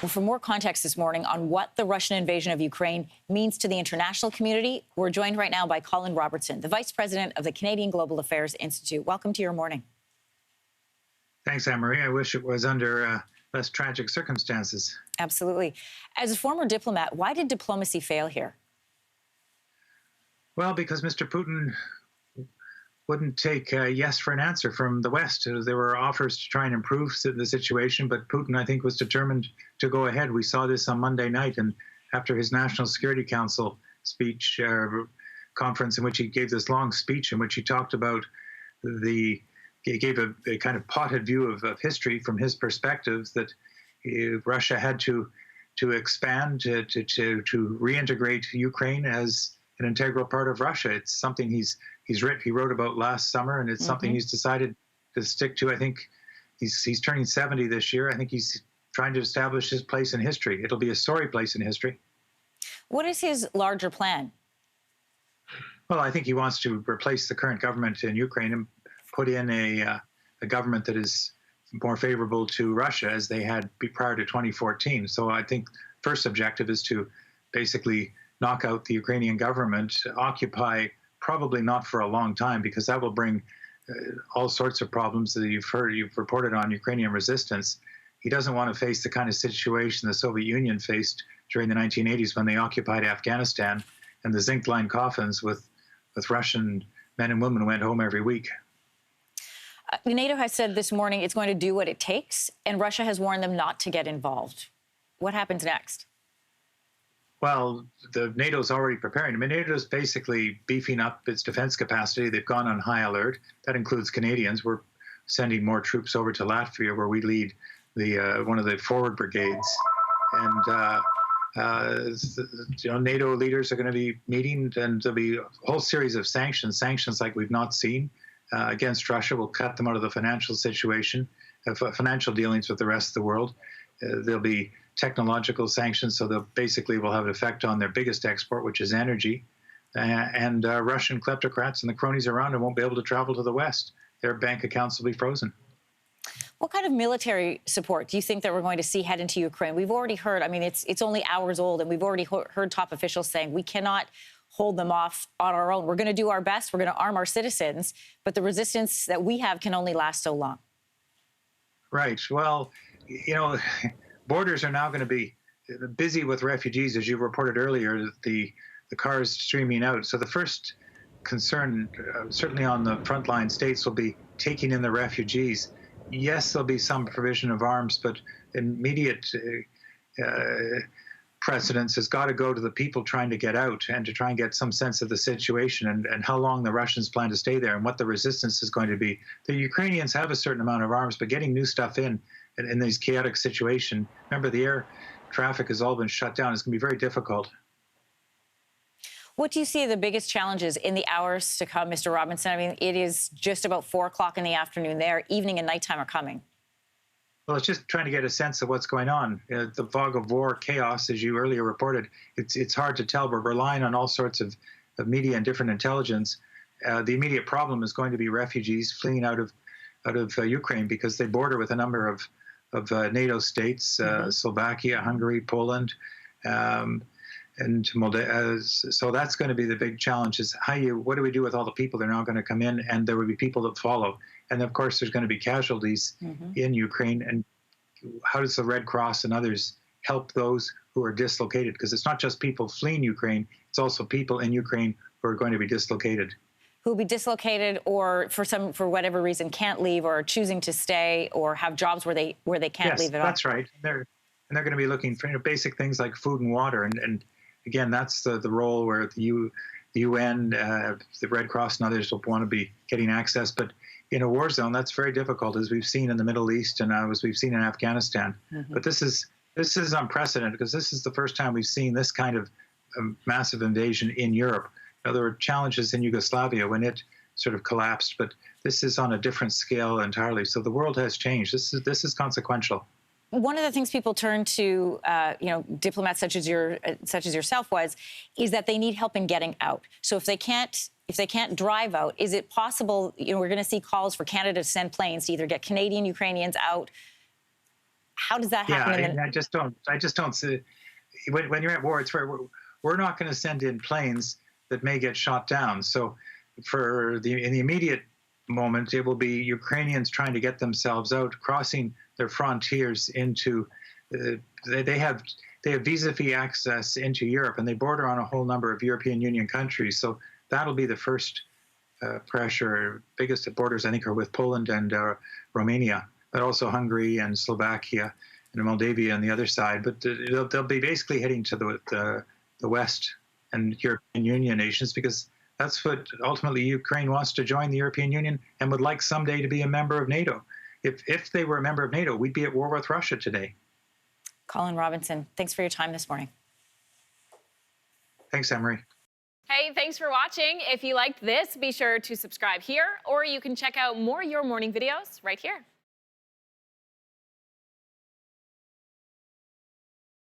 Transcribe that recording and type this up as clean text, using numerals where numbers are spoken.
Well, for more context this morning on what the Russian invasion of Ukraine means to the international community, we're joined right now by Colin Robertson, the Vice President of the Canadian Global Affairs Institute. Welcome to your morning. Thanks, Anne-Marie. I wish it was under less tragic circumstances. Absolutely. As a former diplomat, why did diplomacy fail here? Well, because Mr. Putin wouldn't take yes for an answer from the West. There were offers to try and improve the situation, but Putin, I think, was determined to go ahead. We saw this on Monday night, and after his National Security Council speech conference, in which he gave this long speech in which he talked about he gave a kind of potted view of history from his perspective, that Russia had to expand, to reintegrate Ukraine as an integral part of Russia. It's something he wrote about last summer, and it's something he's decided to stick to. I think he's turning 70 this year. I think he's trying to establish his place in history. It'll be a sorry place in history. What is his larger plan? Well, I think he wants to replace the current government in Ukraine and put in a government that is more favorable to Russia, as they had prior to 2014. So I think first objective is to basically knock out the Ukrainian government, occupy probably not for a long time, because that will bring all sorts of problems that you've reported on Ukrainian resistance. He doesn't want to face the kind of situation the Soviet Union faced during the 1980s when they occupied Afghanistan, and the zinc-lined coffins with Russian men and women went home every week. NATO has said this morning it's going to do what it takes, and Russia has warned them not to get involved. What happens next? Well, the NATO's already preparing. I mean, NATO's basically beefing up its defense capacity. They've gone on high alert. That includes Canadians. We're sending more troops over to Latvia, where we lead one of the forward brigades. And NATO leaders are going to be meeting, and there'll be a whole series of sanctions like we've not seen against Russia. Will cut them out of the financial situation, financial dealings with the rest of the world. There'll be technological sanctions, so they'll basically will have an effect on their biggest export, which is energy. And Russian kleptocrats and the cronies around them won't be able to travel to the West. Their bank accounts will be frozen. What kind of military support do you think that we're going to see head into Ukraine? We've already heard, I mean, it's only hours old, and we've already heard top officials saying we cannot hold them off on our own. We're going to do our best. We're going to arm our citizens, but the resistance that we have can only last so long. Right. Well, borders are now going to be busy with refugees, as you reported earlier, the cars streaming out. So the first concern, certainly on the frontline states, will be taking in the refugees. Yes, there'll be some provision of arms, but immediate precedence has got to go to the people trying to get out, and to try and get some sense of the situation, and how long the Russians plan to stay there, and what the resistance is going to be. The Ukrainians have a certain amount of arms, but getting new stuff in this chaotic situation, remember, the air traffic has all been shut down. It's going to be very difficult. What do you see the biggest challenges in the hours to come, Mr. Robinson? I mean, it is just about 4 o'clock in the afternoon there. Evening and nighttime are coming. Well, it's just trying to get a sense of what's going on. The fog of war, chaos, as you earlier reported, it's hard to tell. We're relying on all sorts of media and different intelligence. The immediate problem is going to be refugees fleeing out of Ukraine, because they border with a number of NATO states, Slovakia, Hungary, Poland, and Moldova. So that's going to be the big challenge, is what do we do with all the people that are now going to come in, and there will be people that follow. And of course, there's going to be casualties in Ukraine. And how does the Red Cross and others help those who are dislocated? Because it's not just people fleeing Ukraine, it's also people in Ukraine who are going to be dislocated. Who will be dislocated, or for whatever reason can't leave, or are choosing to stay, or have jobs where they can't leave at all. That's right. They're going to be looking for basic things like food and water. And again, that's the role where the UN, the Red Cross and others will want to be getting access. But in a war zone, that's very difficult, as we've seen in the Middle East and as we've seen in Afghanistan. But this is unprecedented, because this is the first time we've seen this kind of massive invasion in Europe. There were challenges in Yugoslavia when it sort of collapsed, but this is on a different scale entirely. So the world has changed. This is consequential. One of the things people turn to, diplomats such as yourself is that they need help in getting out. So if they can't drive out, is it possible? We're going to see calls for Canada to send planes to either get Canadian Ukrainians out How does that Yeah, happen in and I just don't see when you're at war. It's where we're not going to send in planes that may get shot down. So, in the immediate moment, it will be Ukrainians trying to get themselves out, crossing their frontiers into. They have visa-free access into Europe, and they border on a whole number of European Union countries. So that'll be the first pressure. Biggest borders, I think, are with Poland and Romania, but also Hungary and Slovakia and Moldavia on the other side. But they'll be basically heading to the West and European Union nations, because that's what ultimately Ukraine wants, to join the European Union and would like someday to be a member of NATO. If they were a member of NATO, we'd be at war with Russia today. Colin Robinson, thanks for your time this morning. Thanks, Anne-Marie. Hey, thanks for watching. If you liked this, be sure to subscribe here, or you can check out more Your Morning videos right here.